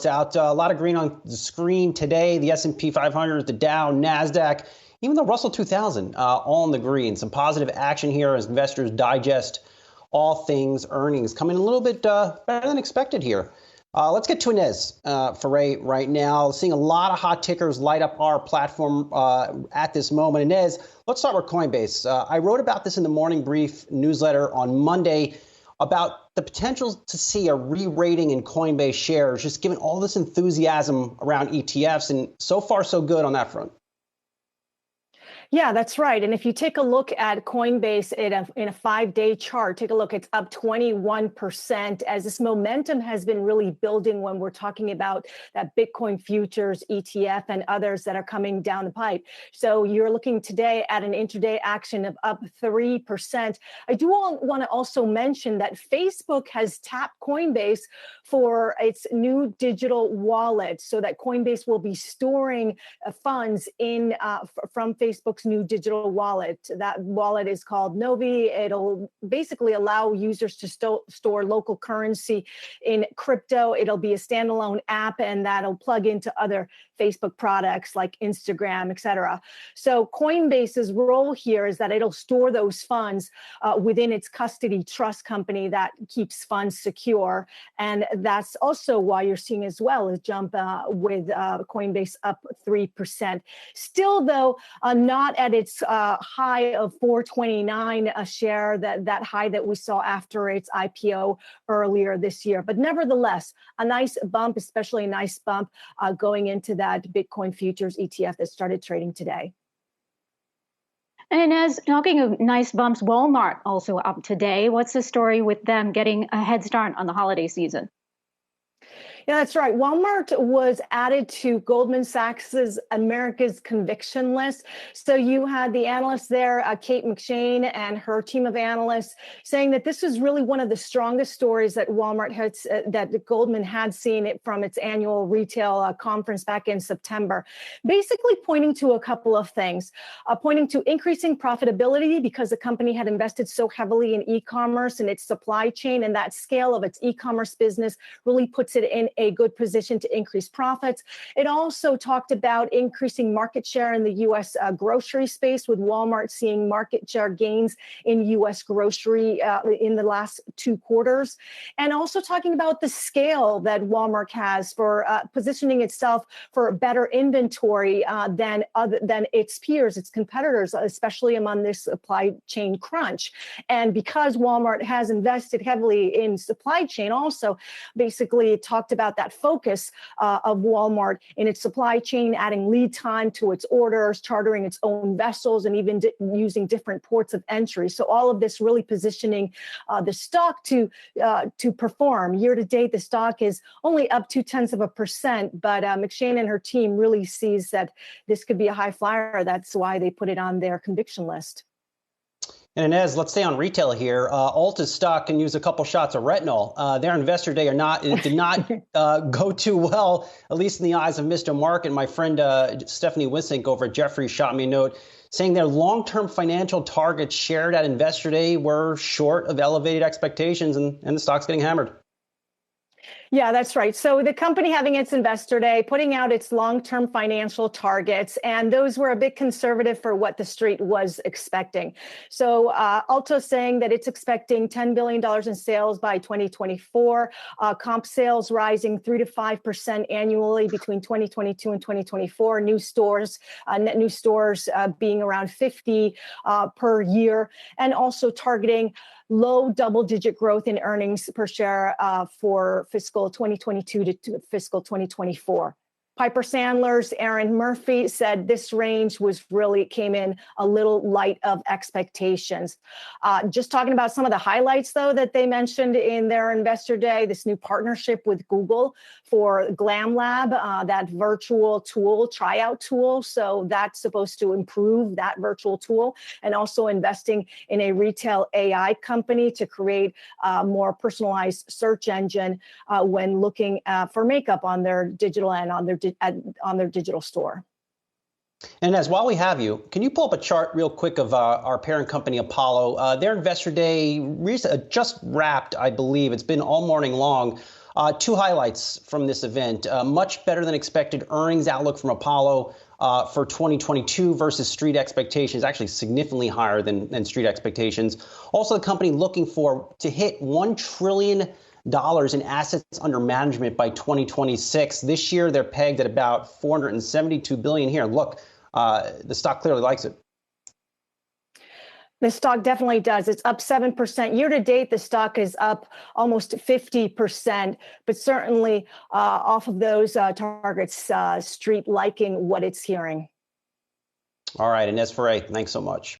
out. A lot of green on the screen today. The S&P 500, the Dow, NASDAQ, even the Russell 2000, all in the green. Some positive action here as investors digest all things earnings. Coming a little bit better than expected here. Let's get to Ines Ferre right now. Seeing a lot of hot tickers light up our platform at this moment. Ines, let's start with Coinbase. I wrote about this in the morning brief newsletter on Monday about the potential to see a re-rating in Coinbase shares, just given all this enthusiasm around ETFs, and so far so good on that front. Yeah, that's right. And if you take a look at Coinbase in a 5-day chart, take a look, it's up 21% as this momentum has been really building when we're talking about that Bitcoin futures ETF and others that are coming down the pipe. So you're looking today at an intraday action of up 3%. I do want to also mention that Facebook has tapped Coinbase for its new digital wallet, so that Coinbase will be storing funds from Facebook's new digital wallet. That wallet is called Novi. It'll basically allow users to store local currency in crypto. It'll be a standalone app, and that'll plug into other Facebook products like Instagram, etc. So Coinbase's role here is that it'll store those funds within its custody trust company that keeps funds secure. And that's also why you're seeing as well a jump with Coinbase up 3%. Still, though, not at its high of 429 a share, that high that we saw after its IPO earlier this year. But nevertheless, a nice bump, especially a nice bump going into that Bitcoin futures ETF that started trading today. And as talking of nice bumps, Walmart also up today. What's the story with them getting a head start on the holiday season? Yeah, that's right. Walmart was added to Goldman Sachs's America's Conviction list. So you had the analyst there, Kate McShane, and her team of analysts saying that this was really one of the strongest stories that Walmart that Goldman had seen it from its annual retail conference back in September. Basically pointing to a couple of things, pointing to increasing profitability because the company had invested so heavily in e-commerce and its supply chain, and that scale of its e-commerce business really puts it in a good position to increase profits. It also talked about increasing market share in the U.S. Grocery space, with Walmart seeing market share gains in U.S. grocery in the last 2 quarters, and also talking about the scale that Walmart has for positioning itself for better inventory than its peers, its competitors, especially among this supply chain crunch. And because Walmart has invested heavily in supply chain, also basically talked about that focus of Walmart in its supply chain, adding lead time to its orders, chartering its own vessels, and even using different ports of entry. So all of this really positioning the stock to perform. Year to date, the stock is only up 0.2%, but McShane and her team really sees that this could be a high flyer. That's why they put it on their conviction list. And Inez, let's stay on retail here. Ulta's stock can use a couple shots of retinol. Their investor day did not go too well, at least in the eyes of Mr. Market. My friend Stephanie Wissink over at Jefferies shot me a note saying their long-term financial targets shared at investor day were short of elevated expectations, and the stock's getting hammered. Yeah, that's right. So the company having its investor day, putting out its long-term financial targets, and those were a bit conservative for what the street was expecting. So Ulta saying that it's expecting $10 billion in sales by 2024, comp sales rising 3 to 5% annually between 2022 and 2024, net new stores being around 50 per year, and also targeting low double-digit growth in earnings per share for fiscal 2022 to fiscal 2024. Piper Sandler's Aaron Murphy said this range came in a little light of expectations. Just talking about some of the highlights, though, that they mentioned in their investor day, this new partnership with Google for Glam Lab, that virtual tool, tryout tool. So that's supposed to improve that virtual tool, and also investing in a retail AI company to create a more personalized search engine when looking for makeup on their digital and on their digital store. And as while we have you, can you pull up a chart real quick of our parent company, Apollo? Their investor day just wrapped, I believe. It's been all morning long. Two highlights from this event. Much better than expected earnings outlook from Apollo for 2022 versus street expectations, actually significantly higher than street expectations. Also, the company looking to hit $1 trillion in assets under management by 2026. This year, they're pegged at about $472 billion here. Look, the stock clearly likes it. The stock definitely does. It's up 7%. Year to date, the stock is up almost 50%, but certainly off of those targets, street liking what it's hearing. All right, Ines Ferre, thanks so much.